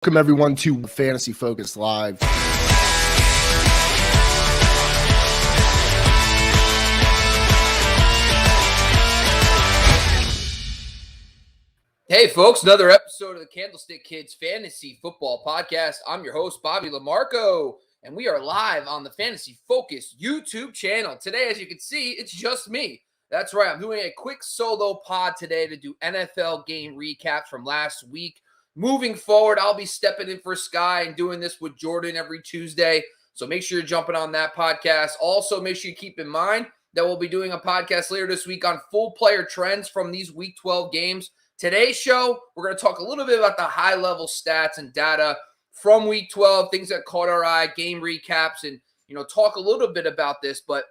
Welcome everyone to Fantasy Focus Live. Hey folks, another episode of the Candlestick Kids Fantasy Football Podcast. I'm your host, Bobby Lamarco, and we are live on the Fantasy Focus YouTube channel. Today, as you can see, it's just me. That's right, I'm doing a quick solo pod today to do NFL game recaps from last week. Moving forward, I'll be stepping in for Sky and doing this with Jordan every Tuesday. So make sure you're jumping on that podcast. Also, make sure you keep in mind that we'll be doing a podcast later this week on full player trends from these Week 12 games. Today's show, we're going to talk a little bit about the high-level stats and data from Week 12, things that caught our eye, game recaps, and talk a little bit about this. But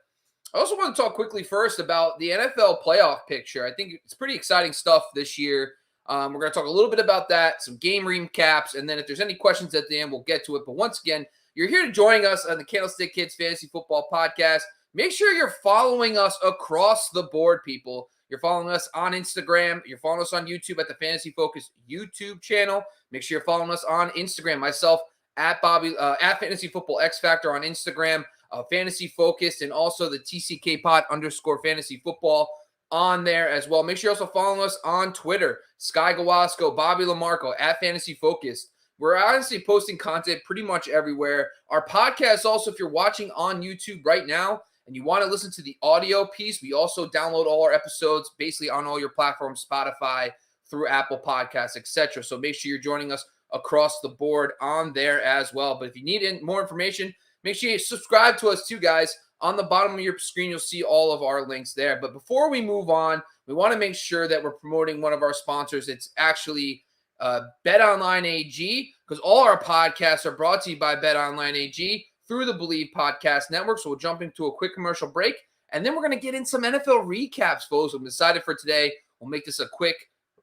I also want to talk quickly first about the NFL playoff picture. I think it's pretty exciting stuff this year. We're going to talk a little bit about that, some game recaps, and then if there's any questions at the end, we'll get to it. But once again, you're here to join us on the Candlestick Kids Fantasy Football Podcast. Make sure you're following us across the board, people. You're following us on Instagram. You're following us on YouTube at the Fantasy Focus YouTube channel. Make sure you're following us on Instagram. Myself at Fantasy Football X Factor on Instagram, Fantasy Focus, and also the TCK Pod _ Fantasy Football on there as well. Make sure you're also following us on Twitter, Sky Gawasco, Bobby Lamarco at Fantasy Focus. We're honestly posting content pretty much everywhere. Our podcast also, if you're watching on YouTube right now and you want to listen to the audio piece, we also download all our episodes basically on all your platforms, Spotify, through Apple Podcasts, etc. So make sure you're joining us across the board on there as well. But if you need more information, make sure you subscribe to us too, guys. On the bottom of your screen, you'll see all of our links there. But before we move on, we want to make sure that we're promoting one of our sponsors. It's actually BetOnline AG, because all our podcasts are brought to you by BetOnline AG through the Believe Podcast Network. So we'll jump into a quick commercial break, and then we're going to get in some NFL recaps, folks. I'm excited for today. We'll make this a quick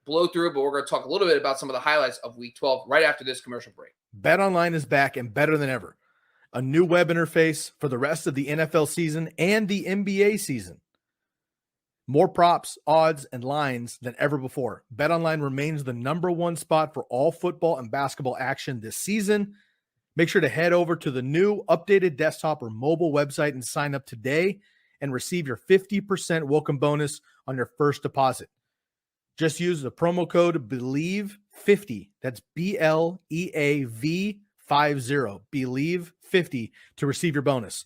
blow through, but we're going to talk a little bit about some of the highlights of Week 12 right after this commercial break. BetOnline is back and better than ever. A new web interface for the rest of the NFL season and the NBA season. More props, odds, and lines than ever before. BetOnline remains the #1 spot for all football and basketball action this season. Make sure to head over to the new updated desktop or mobile website and sign up today and receive your 50% welcome bonus on your first deposit. Just use the promo code BELIEVE50. That's BLEAV50. Believe50 to receive your bonus.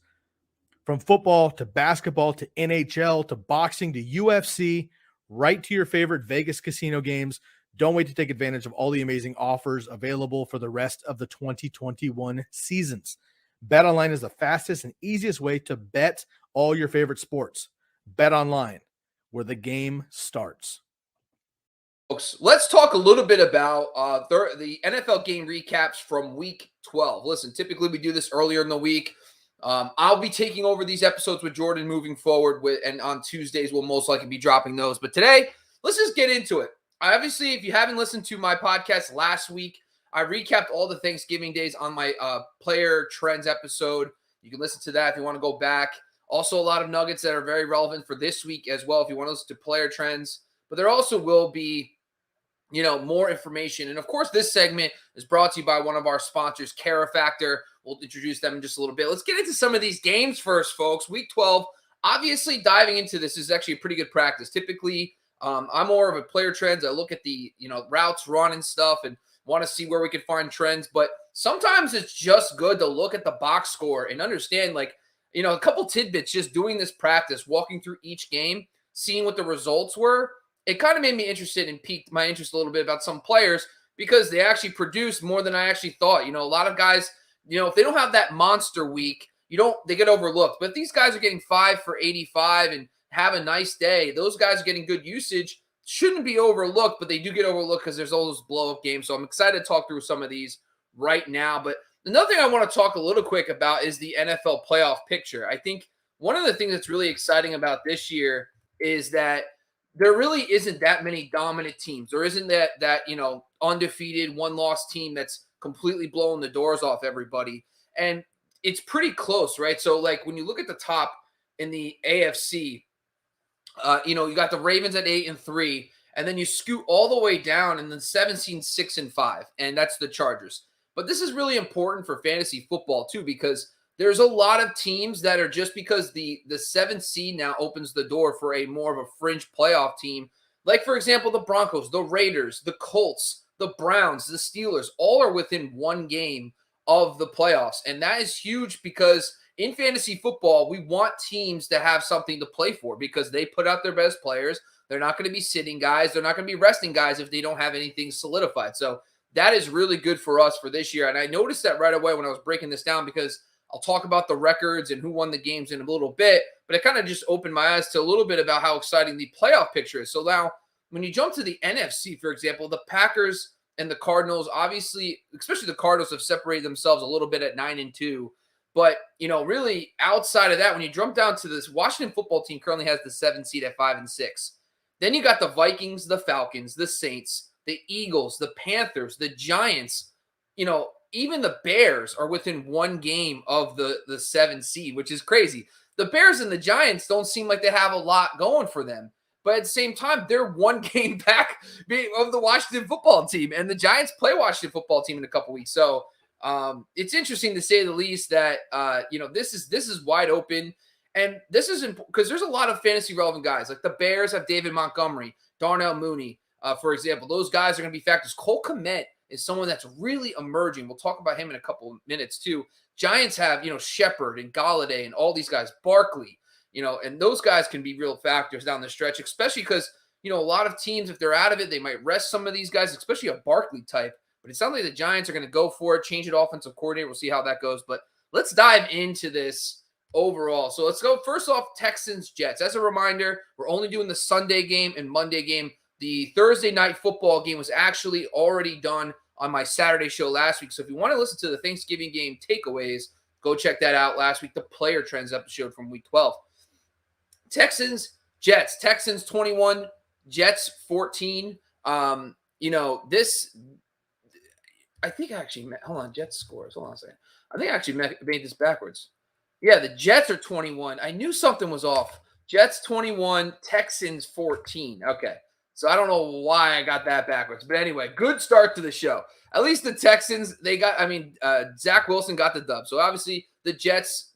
From football to basketball to NHL to boxing to UFC, right to your favorite Vegas casino games. Don't wait to take advantage of all the amazing offers available for the rest of the 2021 seasons. BetOnline is the fastest and easiest way to bet all your favorite sports. BetOnline, where the game starts. Folks, let's talk a little bit about the NFL game recaps from Week 12. Listen, typically we do this earlier in the week. I'll be taking over these episodes with Jordan moving forward, and on Tuesdays we'll most likely be dropping those. But today, let's just get into it. Obviously, if you haven't listened to my podcast last week, I recapped all the Thanksgiving days on my player trends episode. You can listen to that if you want to go back. Also, a lot of nuggets that are very relevant for this week as well if you want to listen to player trends. But there also will be more information. And of course, this segment is brought to you by one of our sponsors, Cara Factor. We'll introduce them in just a little bit. Let's get into some of these games first, folks. Week 12, obviously diving into this is actually a pretty good practice. Typically, I'm more of a player trends. I look at the, routes run and stuff and want to see where we can find trends. But sometimes it's just good to look at the box score and understand, a couple tidbits just doing this practice, walking through each game, seeing what the results were. It kind of made me interested and piqued my interest a little bit about some players because they actually produce more than I actually thought. A lot of guys, if they don't have that monster week, they get overlooked. But if these guys are getting 5 for 85 and have a nice day, those guys are getting good usage, shouldn't be overlooked, but they do get overlooked because there's all those blow-up games. So I'm excited to talk through some of these right now. But another thing I want to talk a little quick about is the NFL playoff picture. I think one of the things that's really exciting about this year is that there really isn't that many dominant teams. There isn't that undefeated, one-loss team that's completely blowing the doors off everybody. And it's pretty close, right? So, when you look at the top in the AFC, you got the Ravens at 8-3, and then you scoot all the way down, and then 17, 6-5, and that's the Chargers. But this is really important for fantasy football too, because there's a lot of teams that are just because the 7th seed now opens the door for a more of a fringe playoff team. Like, for example, the Broncos, the Raiders, the Colts, the Browns, the Steelers, all are within one game of the playoffs. And that is huge because in fantasy football, we want teams to have something to play for because they put out their best players. They're not going to be sitting guys. They're not going to be resting guys if they don't have anything solidified. So that is really good for us for this year. And I noticed that right away when I was breaking this down because I'll talk about the records and who won the games in a little bit, but it kind of just opened my eyes to a little bit about how exciting the playoff picture is. So now when you jump to the NFC, for example, the Packers and the Cardinals, obviously, especially the Cardinals have separated themselves a little bit at 9-2. But, really outside of that, when you jump down to this, Washington football team currently has the 7th seed at 5-6. Then you got the Vikings, the Falcons, the Saints, the Eagles, the Panthers, the Giants, even the Bears are within one game of the 7th seed, which is crazy. The Bears and the Giants don't seem like they have a lot going for them. But at the same time, they're one game back of the Washington football team. And the Giants play Washington football team in a couple weeks. So it's interesting to say the least that, this is wide open. And this is because there's a lot of fantasy relevant guys. Like the Bears have David Montgomery, Darnell Mooney, for example. Those guys are going to be factors. Cole Kmet is someone that's really emerging. We'll talk about him in a couple of minutes too. Giants have, Shepard and Galladay and all these guys, Barkley, and those guys can be real factors down the stretch, especially because, a lot of teams, if they're out of it, they might rest some of these guys, especially a Barkley type. But it sounds like the Giants are going to go for it, change it offensive coordinator. We'll see how that goes. But let's dive into this overall. So let's go first off, Texans Jets. As a reminder, we're only doing the Sunday game and Monday game. The Thursday night football game was actually already done on my Saturday show last week. So if you want to listen to the Thanksgiving game takeaways, go check that out last week, the player trends episode from week 12. Texans, Jets. Texans 21, Jets 14. This, I think I actually, hold on, Jets scores. Hold on a second. I think I actually made this backwards. Yeah, the Jets are 21. I knew something was off. Jets 21, Texans 14. Okay. So I don't know why I got that backwards. But anyway, good start to the show. At least the Texans, Zach Wilson got the dub. So obviously the Jets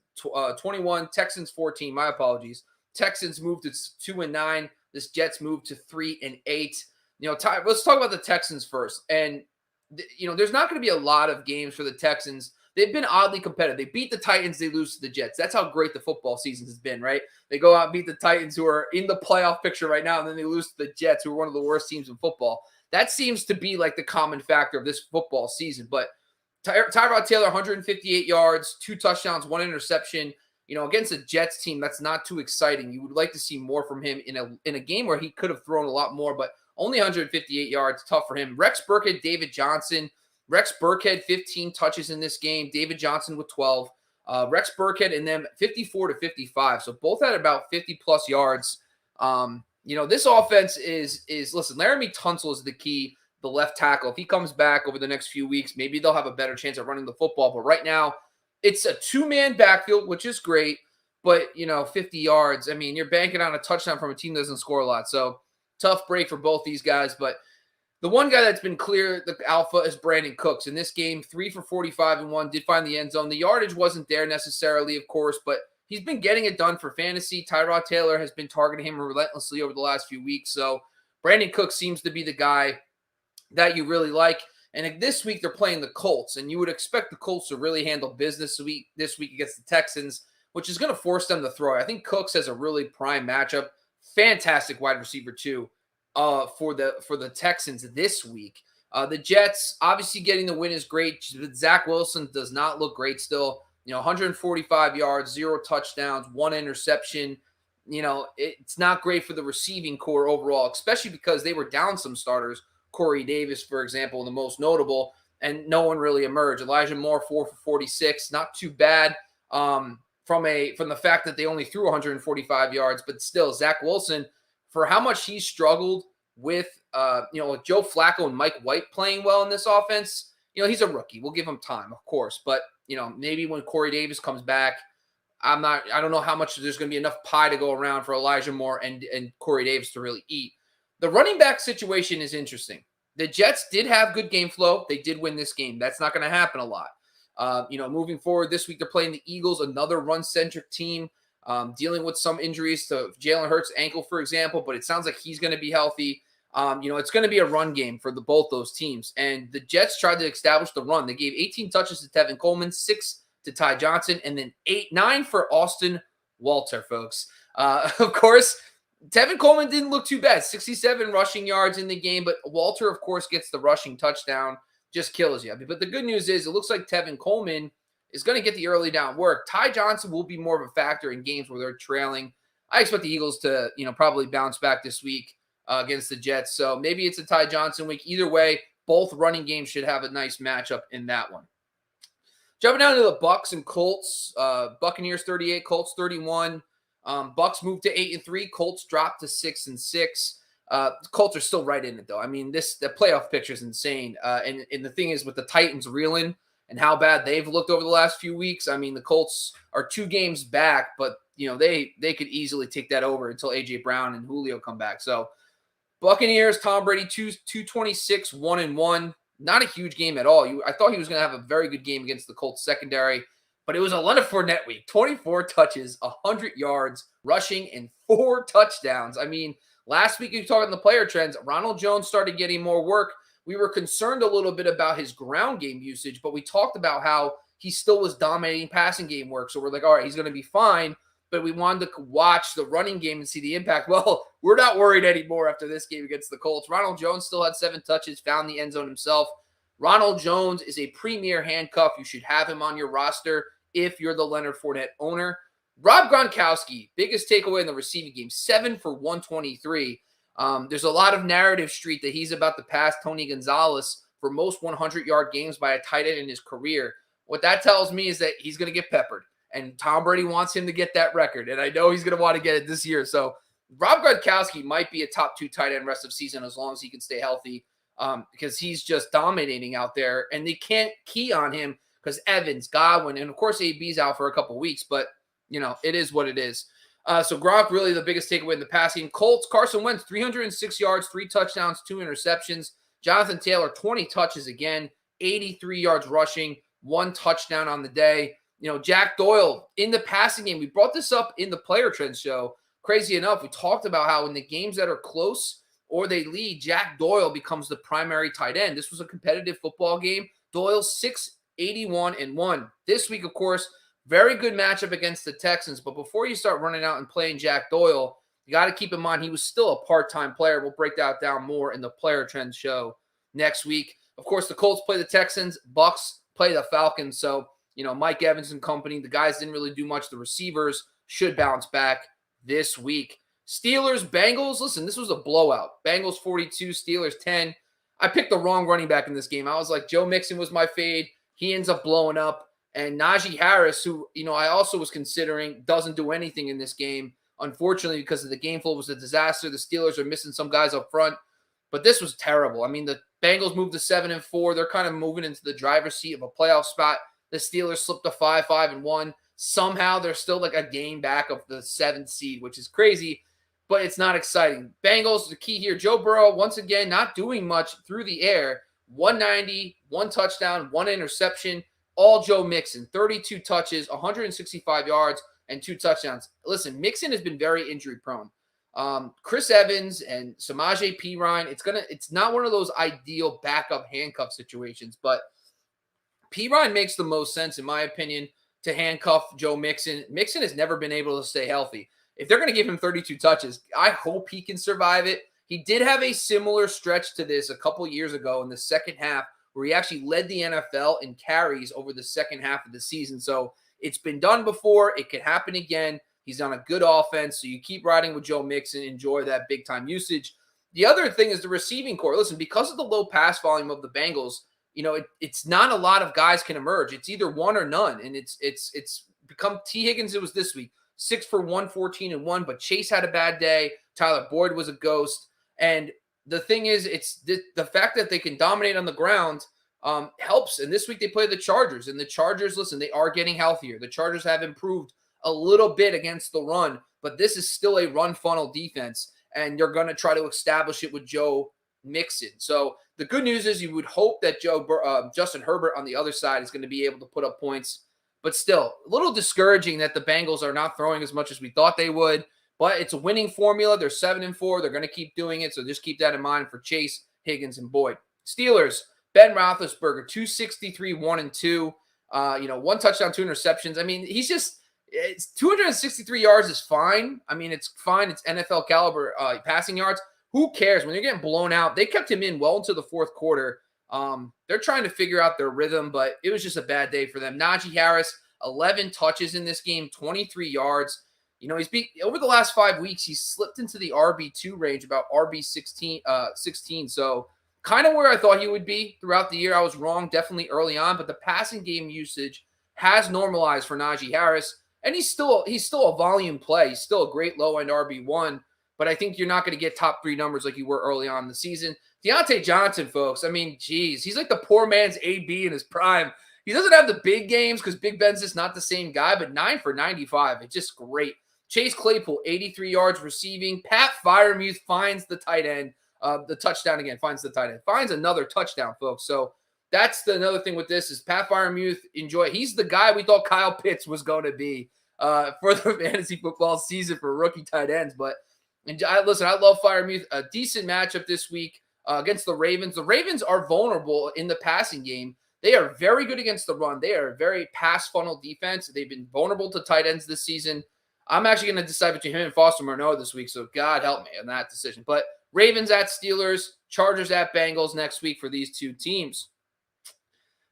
21, Texans 14. My apologies. Texans moved to 2-9. This Jets moved to 3-8. Let's talk about the Texans first. And, there's not going to be a lot of games for the Texans. They've been oddly competitive. They beat the Titans. They lose to the Jets. That's how great the football season has been, right? They go out and beat the Titans, who are in the playoff picture right now, and then they lose to the Jets, who are one of the worst teams in football. That seems to be like the common factor of this football season. But Tyrod Taylor, 158 yards, 2 touchdowns, 1 interception. Against a Jets team, that's not too exciting. You would like to see more from him in a game where he could have thrown a lot more, but only 158 yards, tough for him. Rex Burkhead, David Johnson. Rex Burkhead, 15 touches in this game. David Johnson with 12. Rex Burkhead and them 54-55. So both had about 50-plus yards. This offense is listen, Laramie Tunsil is the key, the left tackle. If he comes back over the next few weeks, maybe they'll have a better chance of running the football. But right now, it's a 2-man backfield, which is great. But, 50 yards, you're banking on a touchdown from a team that doesn't score a lot. So tough break for both these guys. But the one guy that's been clear, the alpha, is Brandon Cooks. In this game, 3 for 45 and 1, did find the end zone. The yardage wasn't there necessarily, of course, but he's been getting it done for fantasy. Tyrod Taylor has been targeting him relentlessly over the last few weeks. So Brandon Cooks seems to be the guy that you really like. And this week they're playing the Colts, and you would expect the Colts to really handle business this week against the Texans, which is going to force them to throw. I think Cooks has a really prime matchup. Fantastic wide receiver too for the Texans this week. The Jets, obviously getting the win is great. Zach Wilson does not look great still. 145 yards, 0 touchdowns, 1 interception. It's not great for the receiving core overall, especially because they were down some starters. Corey Davis, for example, the most notable, and no one really emerged. Elijah Moore, 4 for 46, not too bad from the fact that they only threw 145 yards, but still, Zach Wilson, for how much he struggled with, with Joe Flacco and Mike White playing well in this offense, he's a rookie. We'll give him time, of course, but maybe when Corey Davis comes back, I don't know how much there's going to be enough pie to go around for Elijah Moore and Corey Davis to really eat. The running back situation is interesting. the Jets did have good game flow. They did win this game. That's not going to happen a lot. Moving forward this week, they're playing the Eagles, another run-centric team, dealing with some injuries to Jalen Hurts' ankle, for example, but it sounds like he's going to be healthy. It's going to be a run game for both those teams. And the Jets tried to establish the run. They gave 18 touches to Tevin Coleman, 6 to Ty Johnson, and then 9 for Austin Walter, folks. Of course, Tevin Coleman didn't look too bad. 67 rushing yards in the game, but Walter, of course, gets the rushing touchdown. Just kills you. But the good news is it looks like Tevin Coleman is going to get the early down work. Ty Johnson will be more of a factor in games where they're trailing. I expect the Eagles to, probably bounce back this week against the Jets. So maybe it's a Ty Johnson week. Either way, both running games should have a nice matchup in that one. Jumping down to the Bucs and Colts. Buccaneers 38, Colts 31. Bucs moved to 8-3. Colts dropped to 6-6. Colts are still right in it, though. I mean, the playoff picture is insane. And the thing is, with the Titans reeling and how bad they've looked over the last few weeks, I mean, the Colts are 2 games back, but, they could easily take that over until A.J. Brown and Julio come back. So, Buccaneers, Tom Brady, 226, 1-1. Not a huge game at all. I thought he was going to have a very good game against the Colts secondary, but it was a Leonard Fournette week. 24 touches, 100 yards, rushing, and 4 touchdowns. I mean, last week, you talked about the player trends. Ronald Jones started getting more work. We were concerned a little bit about his ground game usage, but we talked about how he still was dominating passing game work. So we're like, all right, he's going to be fine. But we wanted to watch the running game and see the impact. Well, we're not worried anymore after this game against the Colts. Ronald Jones still had 7 touches, found the end zone himself. Ronald Jones is a premier handcuff. You should have him on your roster if you're the Leonard Fournette owner. Rob Gronkowski, biggest takeaway in the receiving game, 7 for 123. There's a lot of narrative street that he's about to pass Tony Gonzalez for most 100-yard games by a tight end in his career. What that tells me is that he's going to get peppered, and Tom Brady wants him to get that record, and I know he's going to want to get it this year. So Rob Gronkowski might be a top 2 tight end rest of season as long as he can stay healthy, because he's just dominating out there, and they can't key on him because Evans, Godwin, and of course AB's out for a couple weeks, but it is what it is. So Gronk, really the biggest takeaway in the passing. Colts, Carson Wentz, 306 yards, 3 touchdowns, 2 interceptions. Jonathan Taylor, 20 touches again, 83 yards rushing, 1 touchdown on the day. Jack Doyle in the passing game. We brought this up in the Player Trends show. Crazy enough, we talked about how in the games that are close or they lead, Jack Doyle becomes the primary tight end. This was a competitive football game. Doyle 681-1. This week, of course, very good matchup against the Texans. But before you start running out and playing Jack Doyle, you got to keep in mind he was still a part-time player. We'll break that down more in the Player Trends show next week. Of course, the Colts play the Texans. Bucs play the Falcons. So, Mike Evans and company, the guys didn't really do much. The receivers should bounce back this week. Steelers, Bengals. Listen, this was a blowout. Bengals 42, Steelers 10. I picked the wrong running back in this game. I was like, Joe Mixon was my fade. He ends up blowing up. And Naji Harris, who, I also was considering, doesn't do anything in this game. Unfortunately, because of the game flow was a disaster. The Steelers are missing some guys up front. But this was terrible. I mean, the Bengals moved to 7-4. They're kind of moving into the driver's seat of a playoff spot. The Steelers slipped to 5-1. Somehow they're still like a game back of the 7th seed, which is crazy, but it's not exciting. Bengals, the key here. Joe Burrow, once again, not doing much through the air. 190, 1 touchdown, 1 interception. All Joe Mixon, 32 touches, 165 yards, and 2 touchdowns. Listen, Mixon has been very injury prone. Chris Evans and Samaje Perine, it's not one of those ideal backup handcuff situations, but Perine makes the most sense, in my opinion, to handcuff Joe Mixon. Mixon has never been able to stay healthy. If they're going to give him 32 touches, I hope he can survive it. He did have a similar stretch to this a couple years ago in the second half where he actually led the NFL in carries over the second half of the season. So it's been done before. It could happen again. He's on a good offense. So you keep riding with Joe Mixon. Enjoy that big-time usage. The other thing is the receiving core. Listen, because of the low pass volume of the Bengals, it's not a lot of guys can emerge. It's either one or none. And it's become T. Higgins. It was this week, 6 for 114-1, but Chase had a bad day. Tyler Boyd was a ghost. And the thing is, it's the fact that they can dominate on the ground helps. And this week they play the Chargers. And the Chargers, listen, they are getting healthier. The Chargers have improved a little bit against the run, but this is still a run funnel defense. And you're going to try to establish it with Joe Mixon. So the good news is you would hope that Justin Herbert on the other side is going to be able to put up points. But still, a little discouraging that the Bengals are not throwing as much as we thought they would. But it's a winning formula. They're 7-4. They're going to keep doing it. So just keep that in mind for Chase, Higgins, and Boyd. Steelers, Ben Roethlisberger, 263, 1-2. 1 touchdown, 2 interceptions. I mean, it's 263 yards is fine. I mean, it's fine. It's NFL caliber passing yards. Who cares? When you're getting blown out, they kept him in well into the fourth quarter. They're trying to figure out their rhythm, but it was just a bad day for them. Naji Harris, 11 touches in this game, 23 yards. He's over the last 5 weeks, he's slipped into the RB2 range, about RB 16. So kind of where I thought he would be throughout the year. I was wrong, definitely early on, but the passing game usage has normalized for Naji Harris, and he's still a volume play. He's still a great low-end RB1, but I think you're not going to get top 3 numbers like you were early on in the season. Deontay Johnson, folks, I mean, geez, he's like the poor man's AB in his prime. He doesn't have the big games because Big Ben's just not the same guy, but 9 for 95. It's just great. Chase Claypool, 83 yards receiving. Pat Freiermuth finds the tight end. The touchdown again, finds the tight end. Finds another touchdown, folks. So that's another thing with this is Pat Freiermuth, enjoy. He's the guy we thought Kyle Pitts was going to be for the fantasy football season for rookie tight ends. But I love Freiermuth. A decent matchup this week against the Ravens. The Ravens are vulnerable in the passing game. They are very good against the run. They are a very pass funnel defense. They've been vulnerable to tight ends this season. I'm actually going to decide between him and Foster Moreau this week, so God help me in that decision. But Ravens at Steelers, Chargers at Bengals next week for these two teams.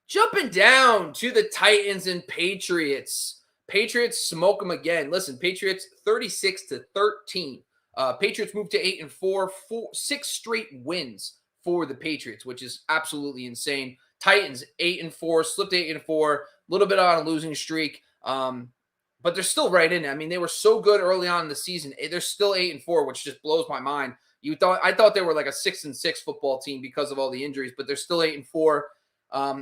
Jumping down to the Titans and Patriots. Patriots smoke them again. Listen, Patriots 36-13. Patriots moved to 8-4, 6 straight wins for the Patriots, which is absolutely insane. Titans 8-4, slipped 8-4, a little bit on a losing streak. But they're still right in it. I mean, they were so good early on in the season. They're still 8-4, which just blows my mind. I thought they were like a 6-6 football team because of all the injuries, but they're still 8-4.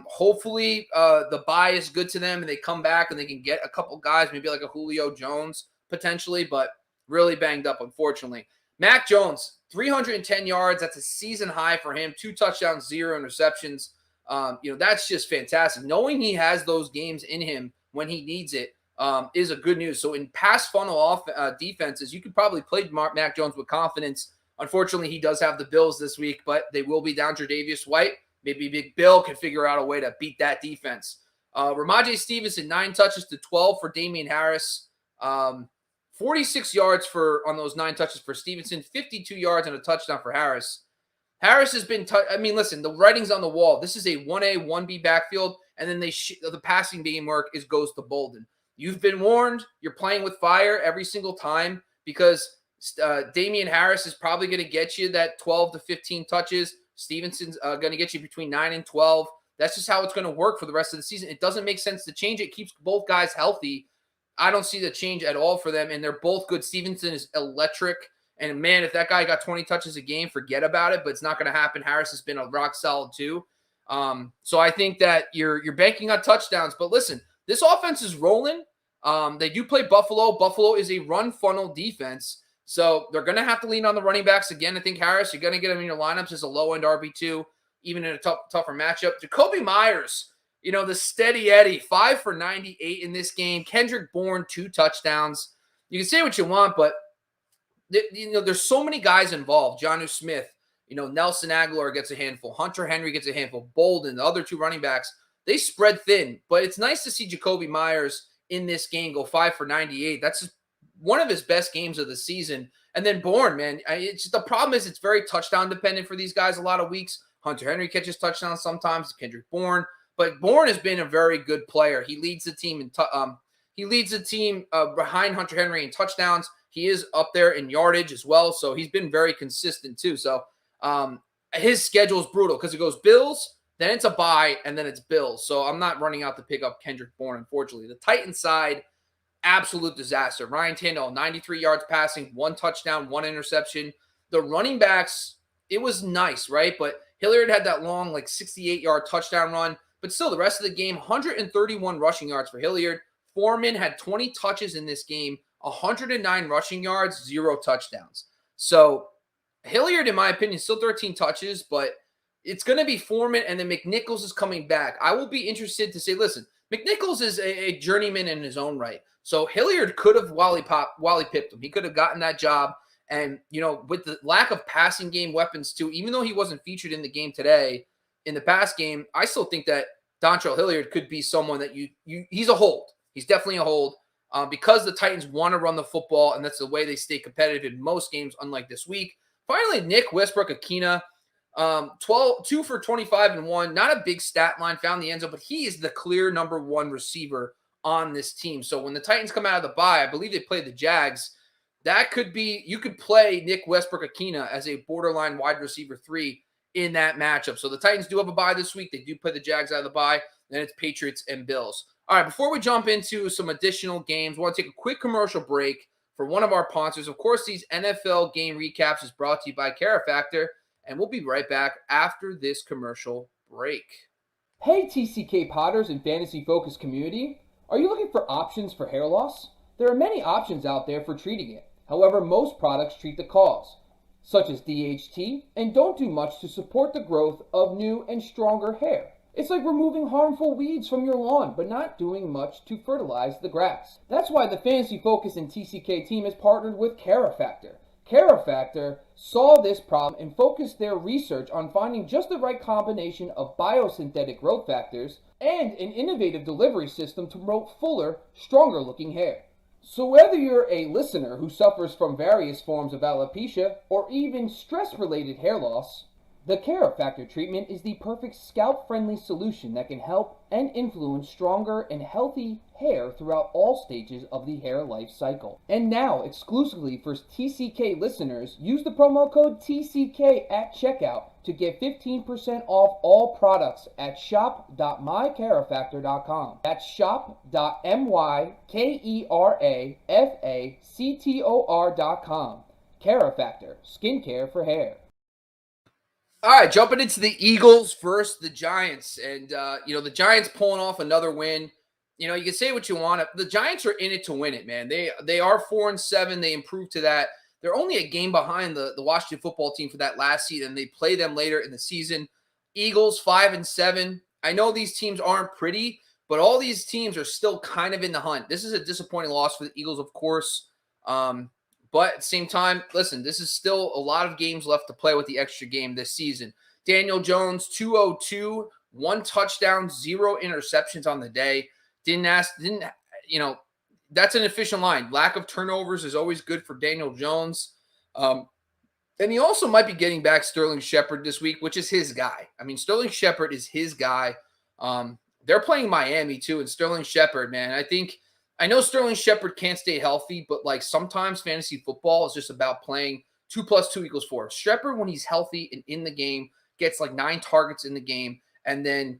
Hopefully, the bye is good to them and they come back and they can get a couple guys, maybe like a Julio Jones potentially, but really banged up, unfortunately. Mac Jones, 310 yards. That's a season high for him. 2 touchdowns, 0 interceptions. That's just fantastic. Knowing he has those games in him when he needs it. Is a good news. So in pass funnel defenses, you could probably play Mac Jones with confidence. Unfortunately, he does have the Bills this week, but they will be down Tre'Davious White. Maybe Big Bill can figure out a way to beat that defense. Ramondre Stevenson, 9 touches to 12 for Damian Harris. 46 yards on those 9 touches for Stevenson, 52 yards and a touchdown for Harris. Harris has been listen, the writing's on the wall. This is a 1A, 1B backfield, and then the passing game work goes to Bolden. You've been warned. You're playing with fire every single time because Damian Harris is probably going to get you that 12 to 15 touches. Stevenson's going to get you between 9 and 12. That's just how it's going to work for the rest of the season. It doesn't make sense to change it. It keeps both guys healthy. I don't see the change at all for them, and they're both good. Stevenson is electric, and man, if that guy got 20 touches a game, forget about it, but it's not going to happen. Harris has been a rock solid too. So I think that you're banking on touchdowns, but listen, this offense is rolling. They do play Buffalo. Buffalo is a run funnel defense. So they're going to have to lean on the running backs again. I think Harris, you're going to get him in your lineups as a low-end RB2, even in a tougher matchup. Jacoby Myers, the steady Eddie, 5 for 98 in this game. Kendrick Bourne, 2 touchdowns. You can say what you want, but there's so many guys involved. Jonnu Smith, Nelson Aguilar gets a handful. Hunter Henry gets a handful. Bolden, the other 2 running backs, they spread thin. But it's nice to see Jacoby Myers in this game go 5 for 98. That's just one of his best games of the season. And then Bourne, man, the problem is it's very touchdown dependent for these guys a lot of weeks. Hunter Henry catches touchdowns sometimes, Kendrick Bourne, but Bourne has been a very good player. He leads the team behind Hunter Henry in touchdowns. He is up there in yardage as well, so he's been very consistent too. So his schedule is brutal because it goes Bills, then it's a bye, and then it's Bills. So I'm not running out to pick up Kendrick Bourne, unfortunately. The Titans side, absolute disaster. Ryan Tannehill, 93 yards passing, 1 touchdown, 1 interception. The running backs, it was nice, right? But Hilliard had that long, 68-yard touchdown run. But still, the rest of the game, 131 rushing yards for Hilliard. Foreman had 20 touches in this game, 109 rushing yards, 0 touchdowns. So Hilliard, in my opinion, still 13 touches, but it's going to be Foreman, and then McNichols is coming back. I will be interested to say, listen, McNichols is a journeyman in his own right. So Hilliard could have Wally pipped him. He could have gotten that job. And, with the lack of passing game weapons too, even though he wasn't featured in the game today, in the past game, I still think that Dontrell Hilliard could be someone that he's a hold. He's definitely a hold because the Titans want to run the football, and that's the way they stay competitive in most games, unlike this week. Finally, Nick Westbrook, Akina, 2 for 25 and 1. Not a big stat line, found the end zone, but he is the clear number one receiver on this team. So when the Titans come out of the bye, I believe they play the Jags. That could be, you could play Nick Westbrook, Akina as a borderline wide receiver 3 in that matchup. So the Titans do have a bye this week. They do play the Jags out of the bye. Then it's Patriots and Bills. All right, before we jump into some additional games, I want to take a quick commercial break for one of our sponsors. Of course, these NFL game recaps is brought to you by Care Factor, and we'll be right back after this commercial break. Hey, TCK Potters and Fantasy Focus community. Are you looking for options for hair loss? There are many options out there for treating it. However, most products treat the cause, such as DHT, and don't do much to support the growth of new and stronger hair. It's like removing harmful weeds from your lawn, but not doing much to fertilize the grass. That's why the Fantasy Focus and TCK team has partnered with CareFactor. CareFactor saw this problem and focused their research on finding just the right combination of biosynthetic growth factors and an innovative delivery system to promote fuller, stronger looking hair. So whether you're a listener who suffers from various forms of alopecia or even stress-related hair loss, the CareFactor treatment is the perfect scalp-friendly solution that can help and influence stronger and healthy hair throughout all stages of the hair life cycle. And now, exclusively for TCK listeners, use the promo code TCK at checkout to get 15% off all products at shop.mycarefactor.com. That's shop.mykerafactor.com. CareFactor, skincare for hair. All right, jumping into the Eagles versus the Giants. And, the Giants pulling off another win. You can say what you want. The Giants are in it to win it, man. They are 4-7. They improved to that. They're only a game behind the Washington football team for that last season. They play them later in the season. Eagles 5-7. I know these teams aren't pretty, but all these teams are still kind of in the hunt. This is a disappointing loss for the Eagles, of course. But at the same time, listen, this is still a lot of games left to play with the extra game this season. Daniel Jones, 202, 1 touchdown, 0 interceptions on the day. That's an efficient line. Lack of turnovers is always good for Daniel Jones. And he also might be getting back Sterling Shepard this week, which is his guy. I mean, Sterling Shepard is his guy. They're playing Miami too, and Sterling Shepard, man, I know Sterling Shepard can't stay healthy, but sometimes fantasy football is just about playing 2 + 2 = 4. Shepard, when he's healthy and in the game, gets 9 targets in the game. And then,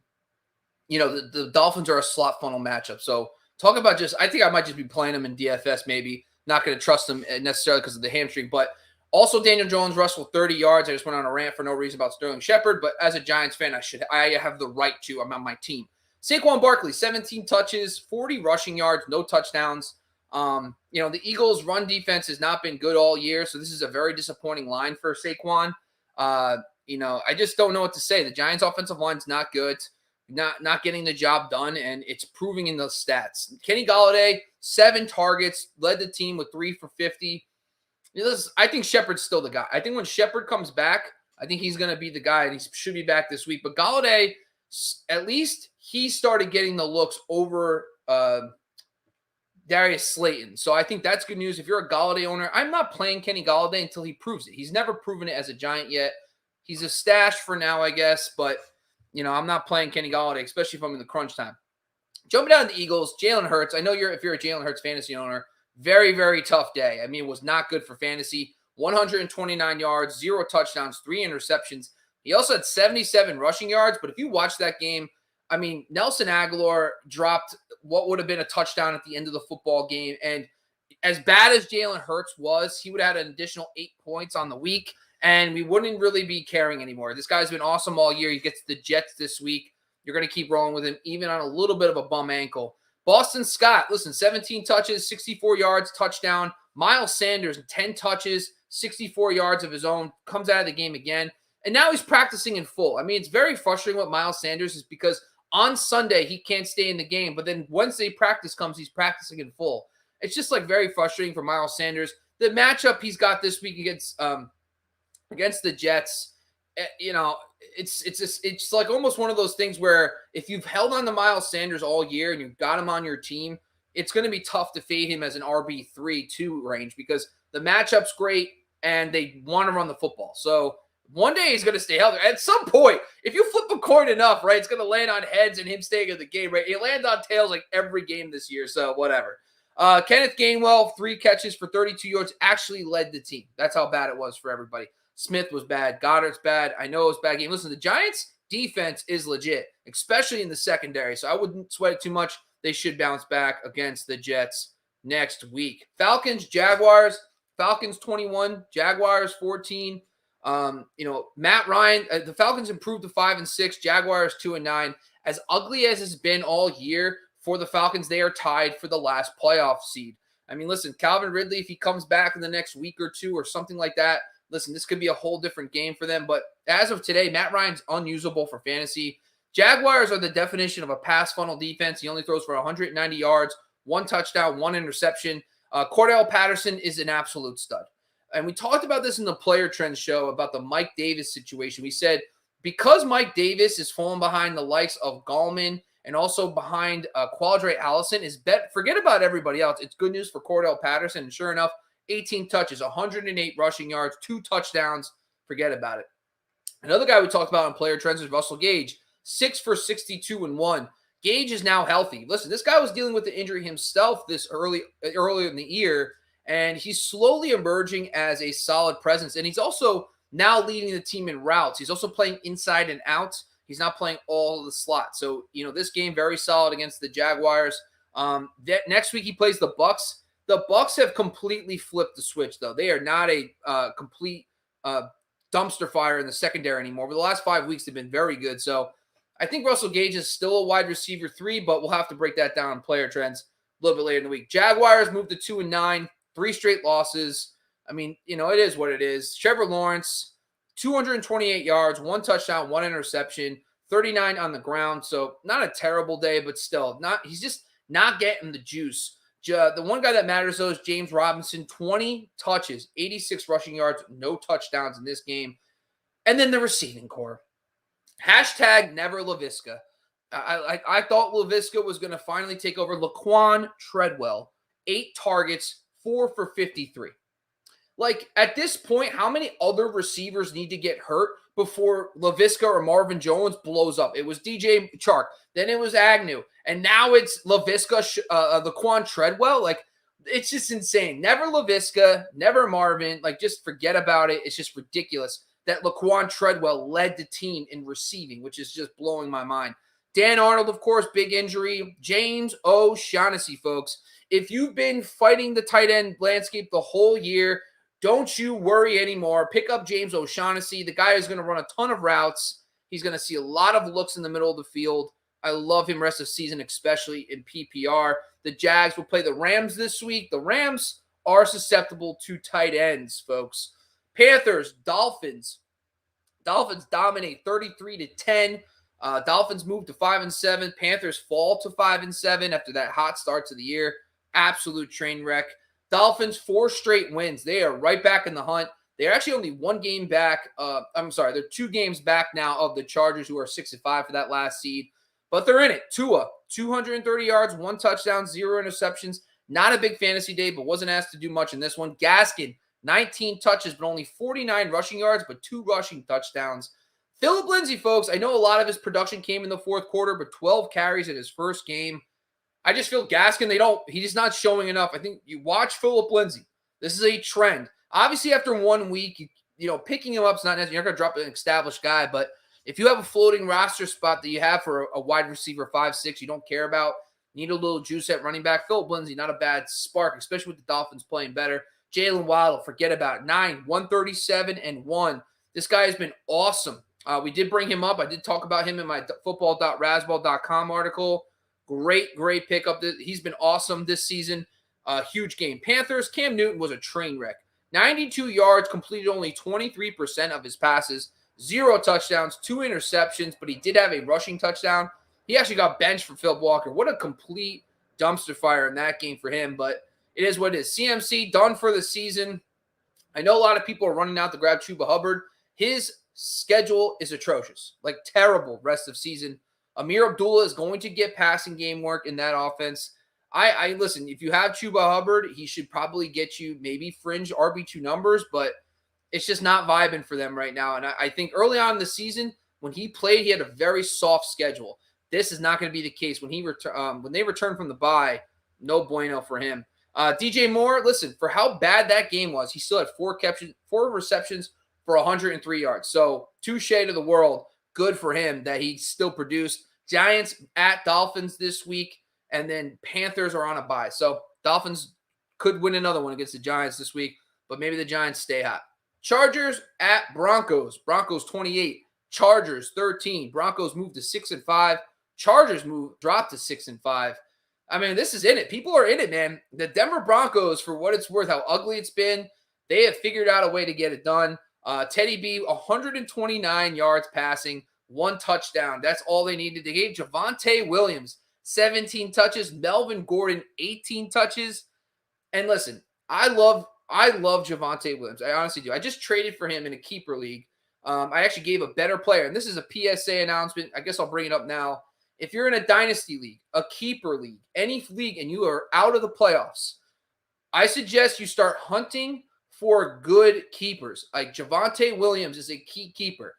the Dolphins are a slot funnel matchup. So talk about I think I might just be playing him in DFS maybe. Not going to trust him necessarily because of the hamstring. But also Daniel Jones rushed for 30 yards. I just went on a rant for no reason about Sterling Shepard. But as a Giants fan, I have the right to. I'm on my team. Saquon Barkley, 17 touches, 40 rushing yards, no touchdowns. The Eagles' run defense has not been good all year, so this is a very disappointing line for Saquon. I just don't know what to say. The Giants' offensive line's not good, not getting the job done, and it's proving in the stats. Kenny Golladay, 7 targets, led the team with 3 for 50. I think Shepard's still the guy. I think when Shepard comes back, I think he's going to be the guy, and he should be back this week. But Golladay, at least he started getting the looks over Darius Slayton. So I think that's good news. If you're a Golladay owner, I'm not playing Kenny Golladay until he proves it. He's never proven it as a Giant yet. He's a stash for now, I guess. But, I'm not playing Kenny Golladay, especially if I'm in the crunch time. Jumping down to the Eagles, Jalen Hurts. I know if you're a Jalen Hurts fantasy owner, very, very tough day. I mean, it was not good for fantasy. 129 yards, 0 touchdowns, 3 interceptions. He also had 77 rushing yards, but if you watch that game, I mean, Nelson Aguilar dropped what would have been a touchdown at the end of the football game. And as bad as Jalen Hurts was, he would have had an additional 8 points on the week, and we wouldn't really be caring anymore. This guy's been awesome all year. He gets the Jets this week. You're going to keep rolling with him, even on a little bit of a bum ankle. Boston Scott, listen, 17 touches, 64 yards, touchdown, Miles Sanders, 10 touches, 64 yards of his own, comes out of the game again. And now he's practicing in full. I mean, it's very frustrating with Miles Sanders is because on Sunday, he can't stay in the game. But then Wednesday practice comes, he's practicing in full. It's just like very frustrating for Miles Sanders. The matchup he's got this week against the Jets, it's like almost one of those things where if you've held on to Miles Sanders all year and you've got him on your team, it's going to be tough to fade him as an RB3-2 range because the matchup's great and they want to run the football. So one day he's going to stay healthy. At some point, if you flip a coin enough, right, it's going to land on heads and him staying in the game, right? It lands on tails like every game this year, so whatever. Kenneth Gainwell, 3 catches for 32 yards, actually led the team. That's how bad it was for everybody. Smith was bad. Goddard's bad. I know it was a bad game. Listen, the Giants' defense is legit, especially in the secondary, so I wouldn't sweat it too much. They should bounce back against the Jets next week. Falcons, Jaguars. Falcons 21, Jaguars 14. Matt Ryan, the Falcons improved to 5-6, Jaguars 2-9. As ugly as it's been all year for the Falcons, they are tied for the last playoff seed. I mean, listen, Calvin Ridley, if he comes back in the next week or two or something like that, listen, this could be a whole different game for them. But as of today, Matt Ryan's unusable for fantasy. Jaguars are the definition of a pass funnel defense. He only throws for 190 yards, 1 touchdown, 1 interception. Cordell Patterson is an absolute stud. And we talked about this in the Player Trends show about the Mike Davis situation. We said because Mike Davis is falling behind the likes of Gallman and also behind Quadre Allison, forget about everybody else. It's good news for Cordell Patterson. And sure enough, 18 touches, 108 rushing yards, 2 touchdowns. Forget about it. Another guy we talked about on Player Trends is Russell Gage, 6 for 62 and 1. Gage is now healthy. Listen, this guy was dealing with the injury himself earlier in the year, and he's slowly emerging as a solid presence. And he's also now leading the team in routes. He's also playing inside and out. He's not playing all of the slots. So, this game very solid against the Jaguars. Next week he plays the Bucs. The Bucs have completely flipped the switch, though. They are not a complete dumpster fire in the secondary anymore. Over the last 5 weeks, they've been very good. So I think Russell Gage is still a wide receiver 3, but we'll have to break that down in Player Trends a little bit later in the week. Jaguars moved to 2-9, 3 straight losses. I mean, it is what it is. Trevor Lawrence, 228 yards, 1 touchdown, 1 interception, 39 on the ground. So not a terrible day, but still he's just not getting the juice. The one guy that matters, though, is James Robinson, 20 touches, 86 rushing yards, no touchdowns in this game. And then the receiving core. Hashtag never LaVisca. I thought LaVisca was going to finally take over. Laquan Treadwell, 8 targets, 4 for 53. Like, at this point, how many other receivers need to get hurt before LaVisca or Marvin Jones blows up? It was DJ Chark. Then it was Agnew. And now it's LaVisca, Laquan Treadwell. Like, it's just insane. Never LaVisca, never Marvin. Like, just forget about it. It's just ridiculous that Laquan Treadwell led the team in receiving, which is just blowing my mind. Dan Arnold, of course, big injury. James O'Shaughnessy, folks. If you've been fighting the tight end landscape the whole year, don't you worry anymore. Pick up James O'Shaughnessy. The guy is going to run a ton of routes. He's going to see a lot of looks in the middle of the field. I love him rest of the season, especially in PPR. The Jags will play the Rams this week. The Rams are susceptible to tight ends, folks. Panthers, Dolphins. Dolphins dominate 33-10. Dolphins move to 5-7. Panthers fall to 5-7 after that hot start to the year. Absolute train wreck. Dolphins, 4 straight wins. They are right back in the hunt. They're actually only 1 game back. They're 2 games back now of the Chargers, who are 6-5 for that last seed. But they're in it. Tua, 230 yards, 1 touchdown, 0 interceptions. Not a big fantasy day, but wasn't asked to do much in this one. Gaskin, 19 touches, but only 49 rushing yards, but 2 rushing touchdowns. Phillip Lindsay, folks, I know a lot of his production came in the fourth quarter, but 12 carries in his first game. I just feel Gaskin, he's not showing enough. I think you watch Phillip Lindsay. This is a trend. Obviously, after 1 week, picking him up is not necessary. You're not going to drop an established guy, but if you have a floating roster spot that you have for a wide receiver 5-6 you don't care about, need a little juice at running back, Phillip Lindsay, not a bad spark, especially with the Dolphins playing better. Jalen Waddle, forget about it. 9, 137, and 1. This guy has been awesome. We did bring him up. I did talk about him in my football.rasball.com article. Great pickup. He's been awesome this season. Huge game. Panthers, Cam Newton was a train wreck. 92 yards, completed only 23% of his passes, 0 touchdowns, 2 interceptions, but he did have a rushing touchdown. He actually got benched for Phil Walker. What a complete dumpster fire in that game for him, but it is what it is. CMC done for the season. I know a lot of people are running out to grab Trouba Hubbard. His schedule is atrocious, like terrible rest of season. Amir Abdullah is going to get passing game work in that offense. I listen, if you have Trouba Hubbard, he should probably get you maybe fringe RB2 numbers, but it's just not vibing for them right now. And I think early on in the season, when he played, he had a very soft schedule. This is not going to be the case. When they return from the bye, no bueno for him. DJ Moore, listen, for how bad that game was, he still had 4 receptions for 103 yards. So touche to the world. Good for him that he still produced. Giants at Dolphins this week, and then Panthers are on a bye. So Dolphins could win another one against the Giants this week, but maybe the Giants stay hot. Chargers at Broncos. Broncos 28, Chargers 13. Broncos moved to 6-5. Chargers dropped to 6-5. I mean, this is in it. People are in it, man. The Denver Broncos, for what it's worth, how ugly it's been, they have figured out a way to get it done. Teddy B, 129 yards passing, 1 touchdown. That's all they needed. They gave Javonte Williams 17 touches, Melvin Gordon 18 touches. And listen, I love Javonte Williams. I honestly do. I just traded for him in a keeper league. I actually gave a better player, and this is a PSA announcement. I guess I'll bring it up now. If you're in a dynasty league, a keeper league, any league, and you are out of the playoffs, I suggest you start hunting for good keepers. Like Javonte Williams is a key keeper.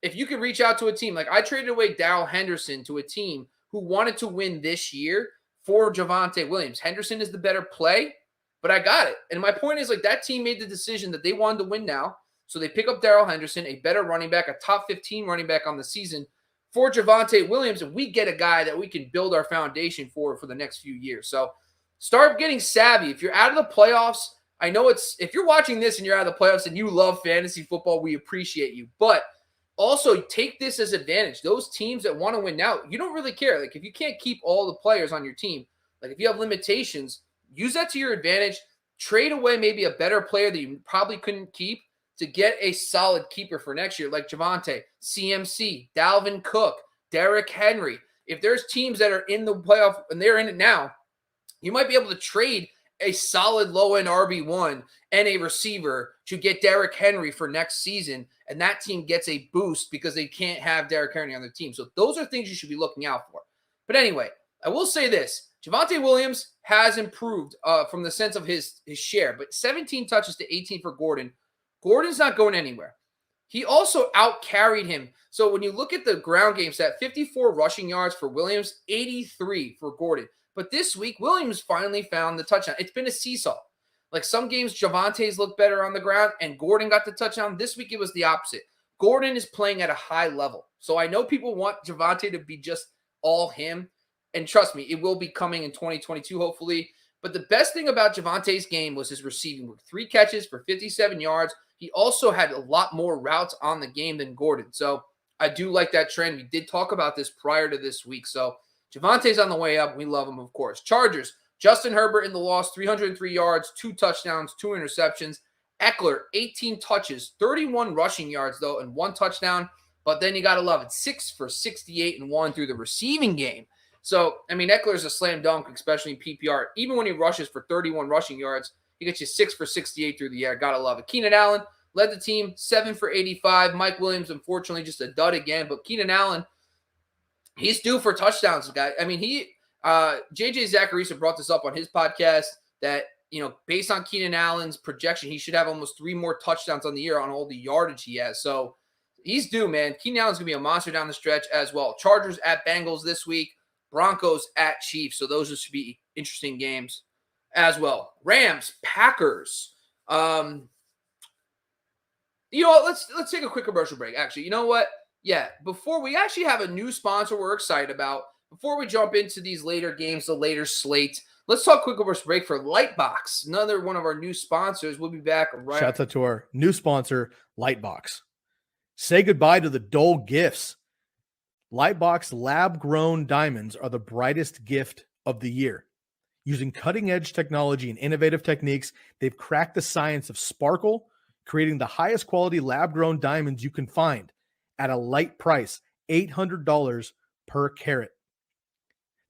If you could reach out to a team, like I traded away Daryl Henderson to a team who wanted to win this year for Javonte Williams. Henderson is the better play, but I got it. And my point is, like, that team made the decision that they wanted to win now. So they pick up Daryl Henderson, a better running back, a top 15 running back on the season for Javonte Williams, and we get a guy that we can build our foundation for the next few years. So start getting savvy. If you're out of the playoffs, I know if you're watching this and you're out of the playoffs and you love fantasy football, we appreciate you. But also take this as advantage. Those teams that want to win now, you don't really care. Like if you can't keep all the players on your team, like if you have limitations, use that to your advantage. Trade away maybe a better player that you probably couldn't keep to get a solid keeper for next year, like Javonte, CMC, Dalvin Cook, Derrick Henry. If there's teams that are in the playoff and they're in it now, you might be able to trade a solid low-end RB1 and a receiver to get Derrick Henry for next season, and that team gets a boost because they can't have Derrick Henry on their team. So those are things you should be looking out for. But anyway, I will say this. Javonte Williams has improved from the sense of his share, but 17 touches to 18 for Gordon. Gordon's not going anywhere. He also out-carried him. So when you look at the ground game stat, 54 rushing yards for Williams, 83 for Gordon. But this week, Williams finally found the touchdown. It's been a seesaw. Like some games, Javonte's looked better on the ground, and Gordon got the touchdown. This week, it was the opposite. Gordon is playing at a high level. So I know people want Javonte to be just all him. And trust me, it will be coming in 2022, hopefully. But the best thing about Javonte's game was his receiving work. 3 catches for 57 yards. He also had a lot more routes on the game than Gordon. So I do like that trend. We did talk about this prior to this week. So Javonte's on the way up. We love him, of course. Chargers, Justin Herbert in the loss, 303 yards, 2 touchdowns, 2 interceptions. Eckler, 18 touches, 31 rushing yards, though, and 1 touchdown. But then you got to love it. 6 for 68 and 1 through the receiving game. So, I mean, Eckler's a slam dunk, especially in PPR. Even when he rushes for 31 rushing yards, he gets you 6 for 68 through the air. Got to love it. Keenan Allen led the team, 7 for 85. Mike Williams, unfortunately, just a dud again. But Keenan Allen, he's due for touchdowns, guy. I mean, JJ Zacharisa brought this up on his podcast that, you know, based on Keenan Allen's projection, he should have almost 3 more touchdowns on the year on all the yardage he has. So he's due, man. Keenan Allen's going to be a monster down the stretch as well. Chargers at Bengals this week. Broncos at Chiefs. So those should be interesting games as well. Rams, Packers. You know what? Let's take a quick commercial break. Actually, you know what? Yeah, before we actually have a new sponsor we're excited about, before we jump into these later games, the later slate, let's talk quick commercial break for Lightbox, another one of our new sponsors. We'll be back right. Shout out to our new sponsor, Lightbox. Say goodbye to the dull gifts. Lightbox lab-grown diamonds are the brightest gift of the year. Using cutting-edge technology and innovative techniques, they've cracked the science of sparkle, creating the highest quality lab-grown diamonds you can find at a light price, $800 per carat.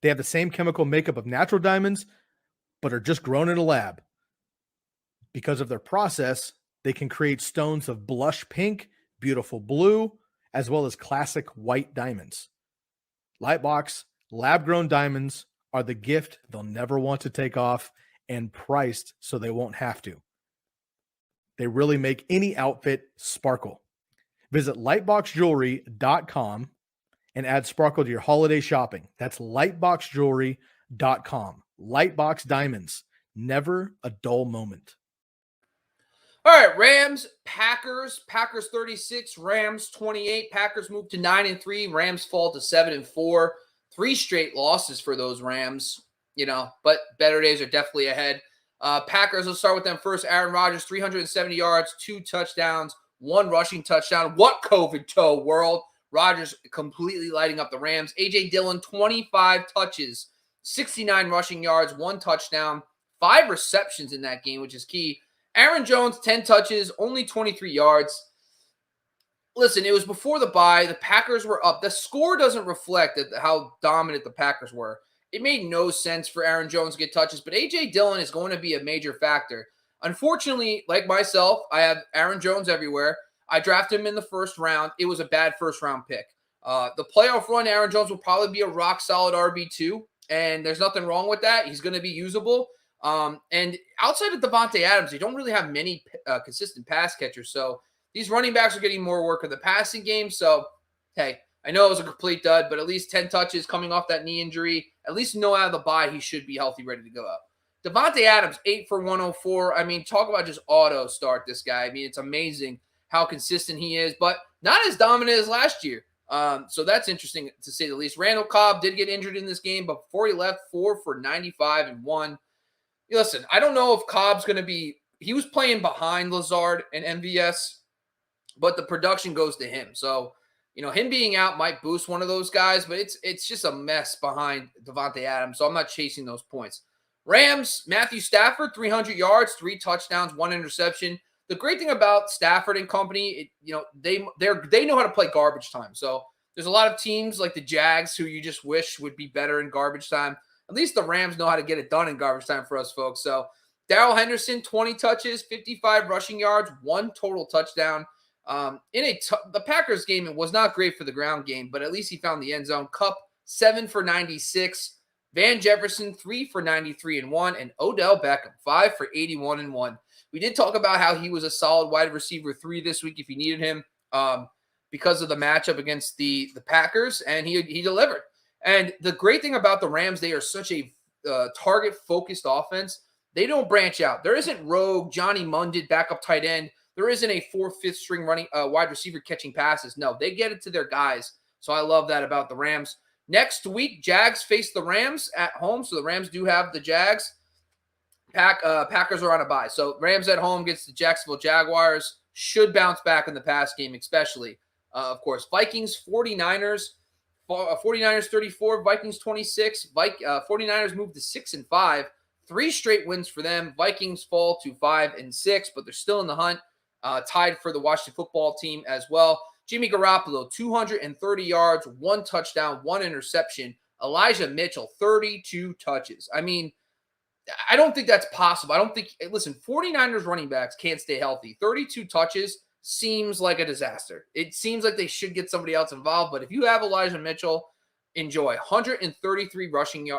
They have the same chemical makeup of natural diamonds, but are just grown in a lab. Because of their process, they can create stones of blush pink, beautiful blue, as well as classic white diamonds. Lightbox lab-grown diamonds are the gift they'll never want to take off, and priced so they won't have to. They really make any outfit sparkle. Visit lightboxjewelry.com and add sparkle to your holiday shopping. That's lightboxjewelry.com. Lightbox diamonds. Never a dull moment. All right, Rams, Packers. Packers 36, Rams 28. Packers move to 9-3. Rams fall to 7-4. 3 straight losses for those Rams, but better days are definitely ahead. Packers, let's start with them first. Aaron Rodgers, 370 yards, 2 touchdowns, 1 rushing touchdown. What COVID toe world? Rodgers completely lighting up the Rams. A.J. Dillon, 25 touches, 69 rushing yards, 1 touchdown, 5 receptions in that game, which is key. Aaron Jones, 10 touches, only 23 yards. Listen, it was before the bye. The Packers were up. The score doesn't reflect how dominant the Packers were. It made no sense for Aaron Jones to get touches, but A.J. Dillon is going to be a major factor. Unfortunately, like myself, I have Aaron Jones everywhere. I drafted him in the first round. It was a bad first-round pick. The playoff run, Aaron Jones will probably be a rock-solid RB2, and there's nothing wrong with that. He's going to be usable. And outside of Javonte Adams, they don't really have many consistent pass catchers, so these running backs are getting more work in the passing game. So, hey, I know it was a complete dud, but at least 10 touches coming off that knee injury. At least out of the bye, he should be healthy, ready to go out. Javonte Adams, 8 for 104. I mean, talk about just auto start this guy. I mean, it's amazing how consistent he is, but not as dominant as last year. So that's interesting to say the least. Randall Cobb did get injured in this game, but before he left, 4 for 95 and 1. Listen, I don't know if Cobb's going to be – he was playing behind Lazard and MVS, but the production goes to him. So, him being out might boost one of those guys, but it's just a mess behind Javonte Adams, so I'm not chasing those points. Rams, Matthew Stafford, 300 yards, 3 touchdowns, 1 interception. The great thing about Stafford and company, they know how to play garbage time. So there's a lot of teams like the Jags who you just wish would be better in garbage time. At least the Rams know how to get it done in garbage time for us folks. So Daryl Henderson, 20 touches, 55 rushing yards, 1 total touchdown. The Packers game, it was not great for the ground game, but at least he found the end zone. Kupp, 7 for 96. Van Jefferson, 3 for 93 and 1. And Odell Beckham, 5 for 81 and 1. We did talk about how he was a solid wide receiver 3 this week if you needed him because of the matchup against the Packers, and he delivered. And the great thing about the Rams, they are such a target-focused offense. They don't branch out. There isn't rogue Johnny Mundid backup tight end. There isn't a 4th, 5th string running wide receiver catching passes. No, they get it to their guys. So I love that about the Rams. Next week, Jags face the Rams at home. So the Rams do have the Jags. Packers are on a bye. So Rams at home against the Jacksonville Jaguars. Should bounce back in the pass game, especially. Of course, Vikings, 49ers. 49ers 34, Vikings 26. 49ers move to 6-5. 3 straight wins for them. Vikings fall to 5-6, but they're still in the hunt. Tied for the Washington football team as well. Jimmy Garoppolo, 230 yards, 1 touchdown, 1 interception. Elijah Mitchell, 32 touches. I mean, I don't think that's possible. Listen, 49ers running backs can't stay healthy. 32 touches seems like a disaster. It seems like they should get somebody else involved, but if you have Elijah Mitchell, enjoy. 133 rushing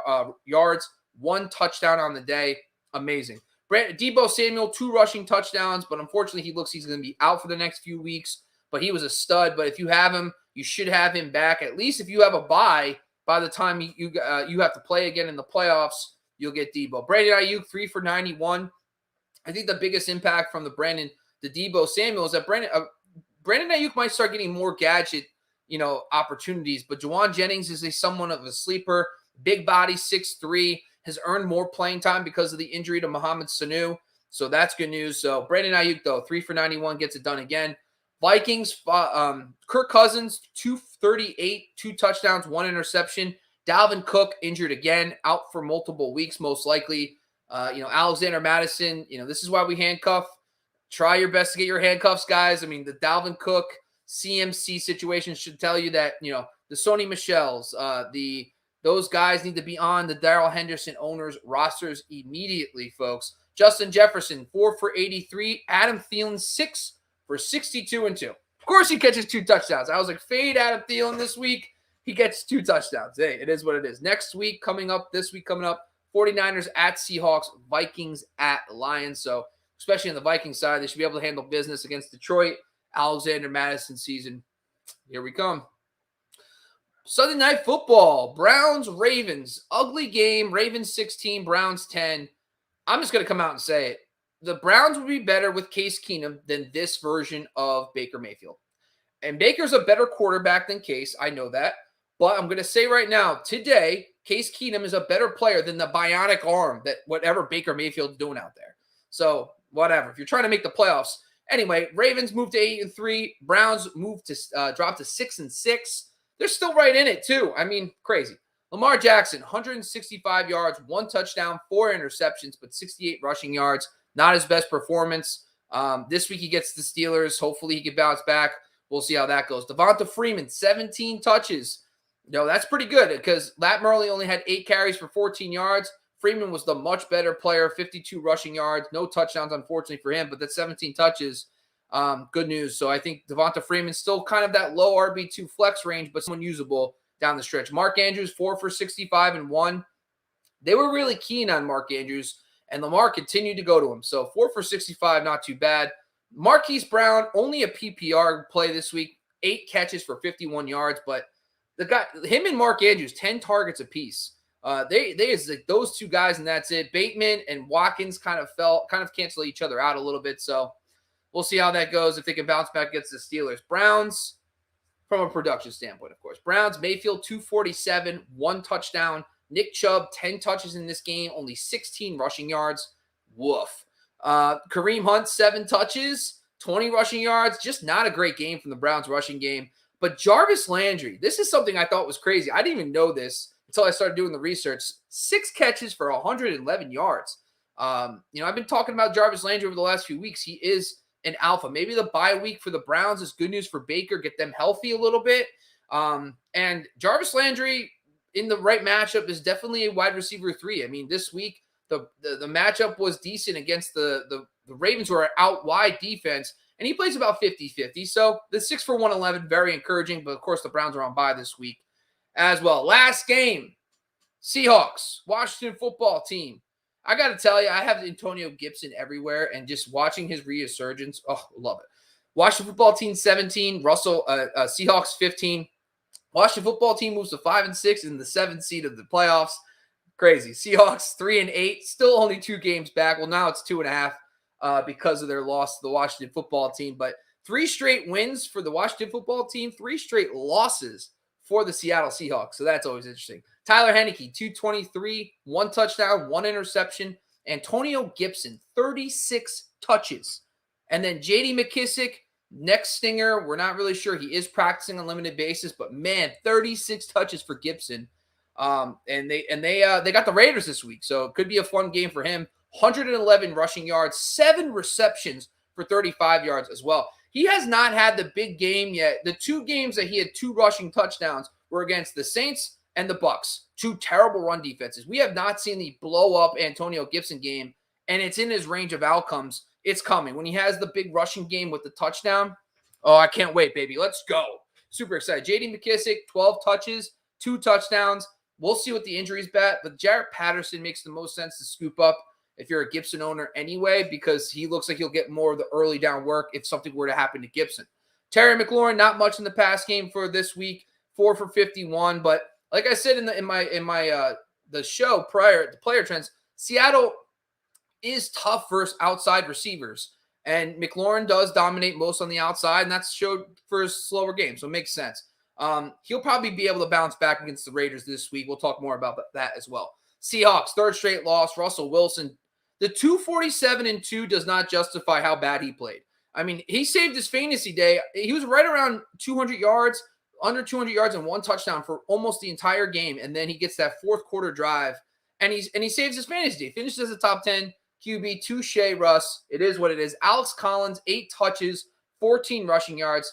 yards, 1 touchdown on the day. Amazing. Deebo Samuel, 2 rushing touchdowns, but unfortunately he's going to be out for the next few weeks, but he was a stud. But if you have him, you should have him back. At least if you have a bye, by the time you have to play again in the playoffs, you'll get Deebo. Brandon Ayuk, 3 for 91. I think the biggest impact from the Deebo Samuel is that Brandon Ayuk might start getting more gadget, opportunities, but Juwan Jennings is somewhat of a sleeper. Big body, 6'3", has earned more playing time because of the injury to Mohamed Sanu. So that's good news. So Brandon Ayuk, though, 3 for 91, gets it done again. Vikings, Kirk Cousins, 238, 2 touchdowns, 1 interception. Dalvin Cook injured again, out for multiple weeks, most likely. Alexander Madison, this is why we handcuff. Try your best to get your handcuffs, guys. I mean, the Dalvin Cook CMC situation should tell you that, the Sony Michels, those guys need to be on the Daryl Henderson owners' rosters immediately, folks. Justin Jefferson, 4 for 83. Adam Thielen, 6 for 62 and 2. Of course, he catches 2 touchdowns. I was like, fade Adam Thielen this week. He gets 2 touchdowns. Hey, it is what it is. This week coming up, 49ers at Seahawks, Vikings at Lions. So, especially on the Vikings side, they should be able to handle business against Detroit. Alexander Madison season. Here we come. Sunday Night Football, Browns-Ravens. Ugly game. Ravens 16, Browns 10. I'm just going to come out and say it. The Browns would be better with Case Keenum than this version of Baker Mayfield. And Baker's a better quarterback than Case. I know that. But I'm going to say right now, today, Case Keenum is a better player than the bionic arm that whatever Baker Mayfield's doing out there. So, whatever. If you're trying to make the playoffs. Anyway, Ravens moved to 8-3. Browns moved to drop to 6-6. They're still right in it, too. I mean, crazy. Lamar Jackson, 165 yards, 1 touchdown, 4 interceptions, but 68 rushing yards. Not his best performance. This week he gets the Steelers. Hopefully he can bounce back. We'll see how that goes. Devonta Freeman, 17 touches. That's pretty good because Lat Murley only had 8 carries for 14 yards. Freeman was the much better player, 52 rushing yards. No touchdowns, unfortunately, for him, but that's 17 touches. Good news. So I think Devonta Freeman's still kind of that low RB2 flex range, but someone usable down the stretch. Mark Andrews, 4 for 65 and 1. They were really keen on Mark Andrews, and Lamar continued to go to him. So 4 for 65, not too bad. Marquise Brown, only a PPR play this week, 8 catches for 51 yards, but him and Mark Andrews, 10 targets apiece. It's like those 2 guys, and that's it. Bateman and Watkins kind of cancel each other out a little bit. So we'll see how that goes if they can bounce back against the Steelers. Browns, from a production standpoint, of course. Browns, Mayfield, 247, 1 touchdown. Nick Chubb, 10 touches in this game, only 16 rushing yards. Woof. Kareem Hunt, 7 touches, 20 rushing yards. Just not a great game from the Browns rushing game. But Jarvis Landry, this is something I thought was crazy. I didn't even know this until I started doing the research. 6 catches for 111 yards. I've been talking about Jarvis Landry over the last few weeks. He is an alpha. Maybe the bye week for the Browns is good news for Baker, get them healthy a little bit. And Jarvis Landry in the right matchup is definitely a wide receiver 3. I mean, this week, the matchup was decent against the Ravens, who are out wide defense. And he plays about 50-50. So the 6 for 111, very encouraging. But, of course, the Browns are on bye this week as well. Last game, Seahawks, Washington football team. I got to tell you, I have Antonio Gibson everywhere. And just watching his resurgence, love it. Washington football team 17, Seahawks 15. Washington football team moves to 5-6 in the 7th seed of the playoffs. Crazy. Seahawks 3-8, still only 2 games back. Well, now it's 2.5. Because of their loss to the Washington football team. But 3 straight wins for the Washington football team, 3 straight losses for the Seattle Seahawks. So that's always interesting. Tyler Heineke, 223, 1 touchdown, 1 interception. Antonio Gibson, 36 touches. And then J.D. McKissick, next stinger. We're not really sure. He is practicing on a limited basis, but man, 36 touches for Gibson. And they got the Raiders this week, so it could be a fun game for him. 111 rushing yards, 7 receptions for 35 yards as well. He has not had the big game yet. The 2 games that he had 2 rushing touchdowns were against the Saints and the Bucs. 2 terrible run defenses. We have not seen the blow-up Antonio Gibson game, and it's in his range of outcomes. It's coming. When he has the big rushing game with the touchdown, I can't wait, baby. Let's go. Super excited. J.D. McKissick, 12 touches, 2 touchdowns. We'll see what the injuries bat, but Jarrett Patterson makes the most sense to scoop up if you're a Gibson owner anyway, because he looks like he'll get more of the early down work if something were to happen to Gibson. Terry McLaurin, not much in the pass game for this week, 4 for 51. But like I said in the show prior, the player trends, Seattle is tough versus outside receivers, and McLaurin does dominate most on the outside, and that's showed for his slower game, so it makes sense. He'll probably be able to bounce back against the Raiders this week. We'll talk more about that as well. Seahawks, 3rd straight loss. Russell Wilson. The 247-2 does not justify how bad he played. I mean, he saved his fantasy day. He was right around 200 yards under 200 yards and 1 touchdown for almost the entire game. And then he gets that fourth quarter drive and he saves his fantasy day. Finishes as a top 10 QB. Touche, Russ. It is what it is. Alex Collins, 8 touches, 14 rushing yards.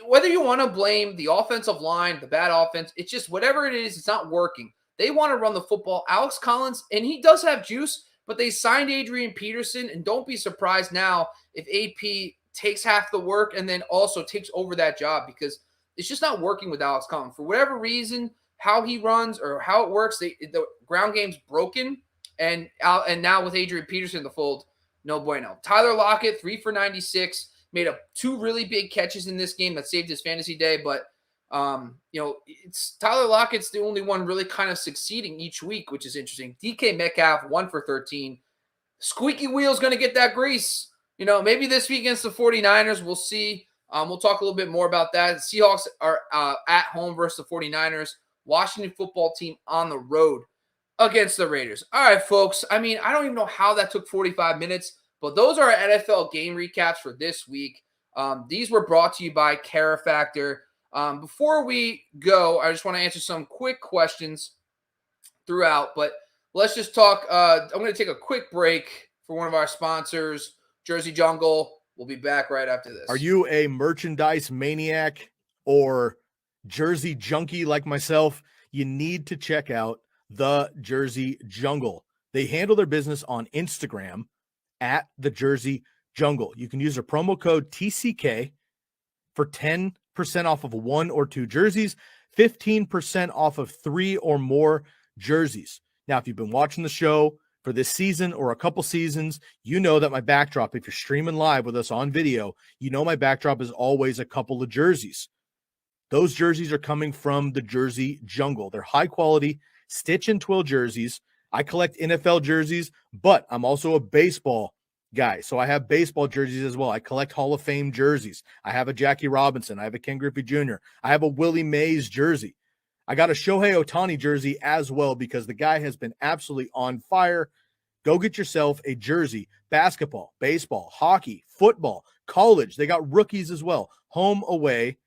Whether you want to blame the offensive line, the bad offense, it's just whatever it is, it's not working. They want to run the football. Alex Collins, and he does have juice, but they signed Adrian Peterson, and don't be surprised now if AP takes half the work and then also takes over that job because it's just not working with Alex Collins. For whatever reason, how he runs or how it works, the ground game's broken, and now with Adrian Peterson in the fold, no bueno. Tyler Lockett, 3 for 96. Made 2 really big catches in this game that saved his fantasy day, but it's Tyler Lockett's the only one really kind of succeeding each week, which is interesting. DK Metcalf, 1 for 13. Squeaky wheel's going to get that grease. Maybe this week against the 49ers, we'll see. We'll talk a little bit more about that. The Seahawks are at home versus the 49ers. Washington football team on the road against the Raiders. All right, folks. I don't even know how that took 45 minutes. But those are our NFL game recaps for this week. These were brought to you by Care Factor. Before we go, I just want to answer some quick questions throughout. But let's just talk. I'm going to take a quick break for one of our sponsors, Jersey Jungle. We'll be back right after this. Are you a merchandise maniac or jersey junkie like myself? You need to check out the Jersey Jungle. They handle their business on Instagram at the Jersey Jungle. You can use a promo code TCK for 10% off of 1 or 2 jerseys, 15% off of 3 or more jerseys. Now, if you've been watching the show for this season or a couple seasons, you know that my backdrop, if you're streaming live with us on video, my backdrop is always a couple of jerseys. Those jerseys are coming from the Jersey Jungle. They're high quality stitch and twill jerseys. I collect NFL jerseys, but I'm also a baseball guy. So I have baseball jerseys as well. I collect Hall of Fame jerseys. I have a Jackie Robinson. I have a Ken Griffey Jr. I have a Willie Mays jersey. I got a Shohei Ohtani jersey as well because the guy has been absolutely on fire. Go get yourself a jersey. Basketball, baseball, hockey, football, college. They got rookies as well. Home, away.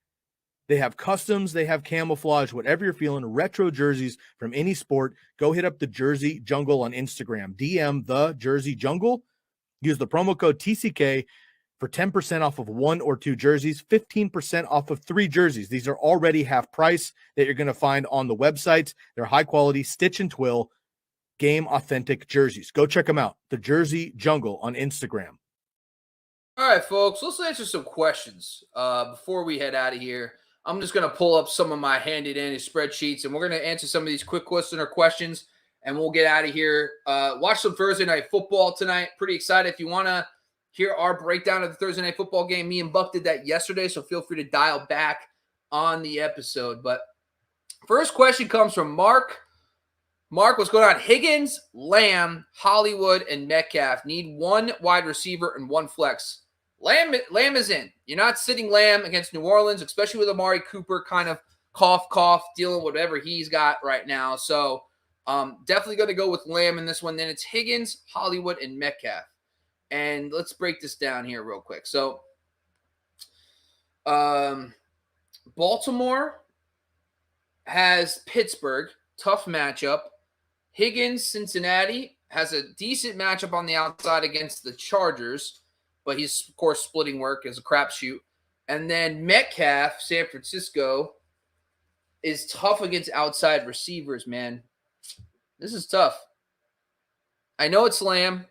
They have customs, they have camouflage, whatever you're feeling, retro jerseys from any sport. Go hit up the Jersey Jungle on Instagram. DM the Jersey Jungle. Use the promo code TCK for 10% off of 1 or 2 jerseys, 15% off of 3 jerseys. These are already half price that you're going to find on the websites. They're high quality, stitch and twill, game authentic jerseys. Go check them out. The Jersey Jungle on Instagram. All right, folks, let's answer some questions before we head out of here. I'm just going to pull up some of my handy-dandy spreadsheets, and we're going to answer some of these quick listener questions, and we'll get out of here. Watch some Thursday Night Football tonight. Pretty excited. If you want to hear our breakdown of the Thursday Night Football game, me and Buck did that yesterday, so feel free to dial back on the episode. But first question comes from Mark. Mark, what's going on? Higgins, Lamb, Hollywood, and Metcalf need 1 wide receiver and 1 flex. Lamb is in. You're not sitting Lamb against New Orleans, especially with Amari Cooper kind of cough, dealing with whatever he's got right now. So definitely going to go with Lamb in this one. Then it's Higgins, Hollywood, and Metcalf. And let's break this down here real quick. So Baltimore has Pittsburgh, tough matchup. Higgins, Cincinnati, has a decent matchup on the outside against the Chargers. But he's, of course, splitting work as a crapshoot. And then Metcalf, San Francisco, is tough against outside receivers, man. This is tough. I know it's Lamb.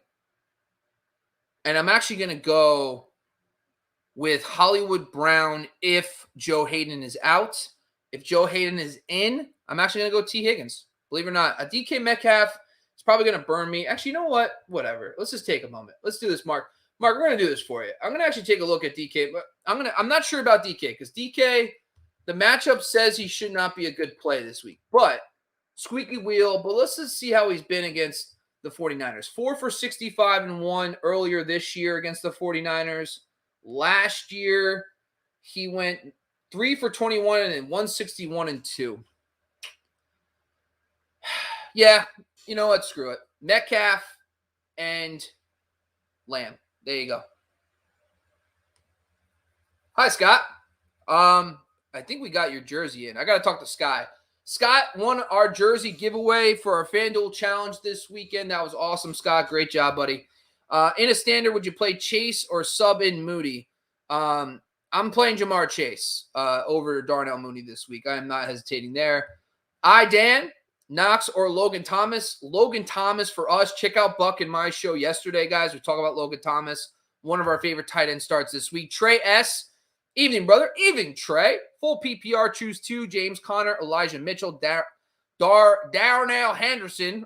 And I'm actually going to go with Hollywood Brown if Joe Hayden is out. If Joe Hayden is in, I'm actually going to go T. Higgins. Believe it or not. A DK Metcalf is probably going to burn me. Actually, you know what? Whatever. Let's just take a moment. Let's do this, Mark. Mark, we're going to do this for you. I'm going to actually take a look at DK, but I'm not sure about DK because DK, the matchup says he should not be a good play this week, but squeaky wheel. But let's just see how he's been against the 49ers. 4 for 65 and 1 earlier this year against the 49ers. Last year, he went 3 for 21 and 161 and 2. Yeah, you know what? Screw it. Metcalf and Lamb. There you go. Hi, Scott. I think we got your jersey in. I got to talk to Sky. Scott won our jersey giveaway for our FanDuel challenge this weekend. That was awesome, Scott. Great job, buddy. In a standard, would you play Chase or sub in Moody? I'm playing Jamar Chase over Darnell Mooney this week. I am not hesitating there. Dan, Knox or Logan Thomas? Logan Thomas for us. Check out Buck and my show yesterday, guys. We talk about Logan Thomas, one of our favorite tight end starts this week. Trey S. Evening, brother. Evening, Trey. Full PPR, choose 2. James Conner, Elijah Mitchell, Darnell Henderson,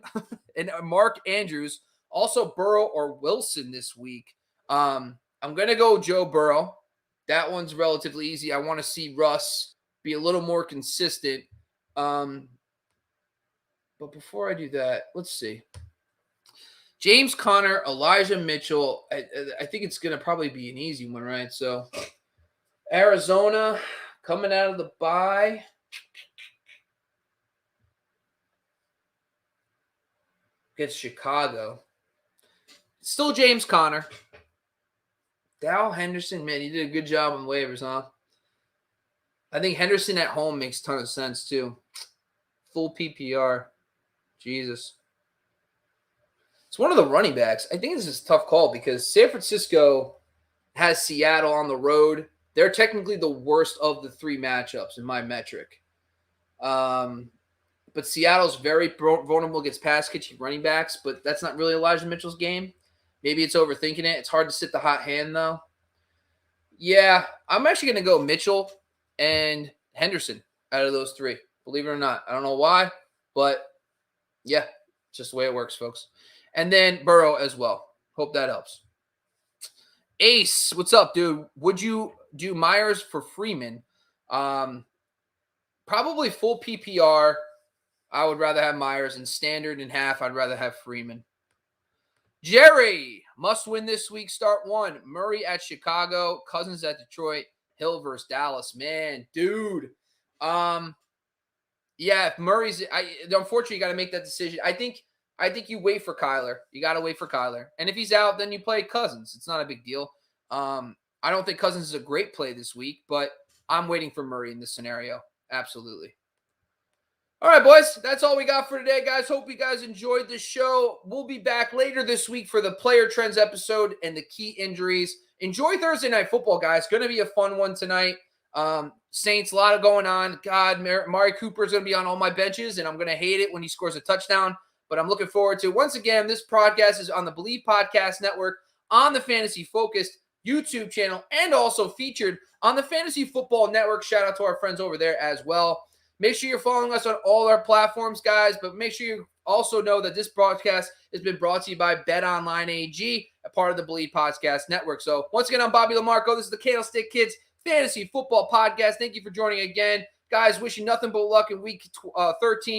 and Mark Andrews. Also Burrow or Wilson this week. I'm going to go Joe Burrow. That one's relatively easy. I want to see Russ be a little more consistent. But before I do that, let's see. James Conner, Elijah Mitchell. I think it's going to probably be an easy one, right? So Arizona coming out of the bye. Against Chicago. Still James Conner. Daryl Henderson, man, he did a good job on waivers, huh? I think Henderson at home makes a ton of sense, too. Full PPR. Jesus. It's one of the running backs. I think this is a tough call because San Francisco has Seattle on the road. They're technically the worst of the 3 matchups in my metric. But Seattle's very vulnerable against pass-catching running backs, but that's not really Elijah Mitchell's game. Maybe it's overthinking it. It's hard to sit the hot hand, though. Yeah, I'm actually going to go Mitchell and Henderson out of those 3. Believe it or not. I don't know why, but yeah, just the way it works, folks. And then Burrow as well. Hope that helps. Ace, what's up, dude? Would you do Myers for Freeman? Probably full PPR. I would rather have Myers, and standard in half, I'd rather have Freeman. Jerry, must win this week. Start 1. Murray at Chicago. Cousins at Detroit. Hill versus Dallas. Man, dude. Yeah, if Murray's unfortunately you got to make that decision. I think you wait for Kyler. You got to wait for Kyler. And if he's out, then you play Cousins. It's not a big deal. I don't think Cousins is a great play this week, but I'm waiting for Murray in this scenario. Absolutely. All right, boys, that's all we got for today, guys. Hope you guys enjoyed this show. We'll be back later this week for the player trends episode and the key injuries. Enjoy Thursday Night Football, guys. Going to be a fun one tonight. Saints, a lot of going on. God, Mari Cooper is going to be on all my benches, and I'm going to hate it when he scores a touchdown. But I'm looking forward to it. Once again, this podcast is on the Believe Podcast Network, on the Fantasy Focused YouTube channel, and also featured on the Fantasy Football Network. Shout out to our friends over there as well. Make sure you're following us on all our platforms, guys, but make sure you also know that this broadcast has been brought to you by BetOnline AG, a part of the Believe Podcast Network. So once again, I'm Bobby LaMarco. This is the Candlestick Kids Fantasy Football Podcast. Thank you for joining again. Guys, wishing nothing but luck in week 13.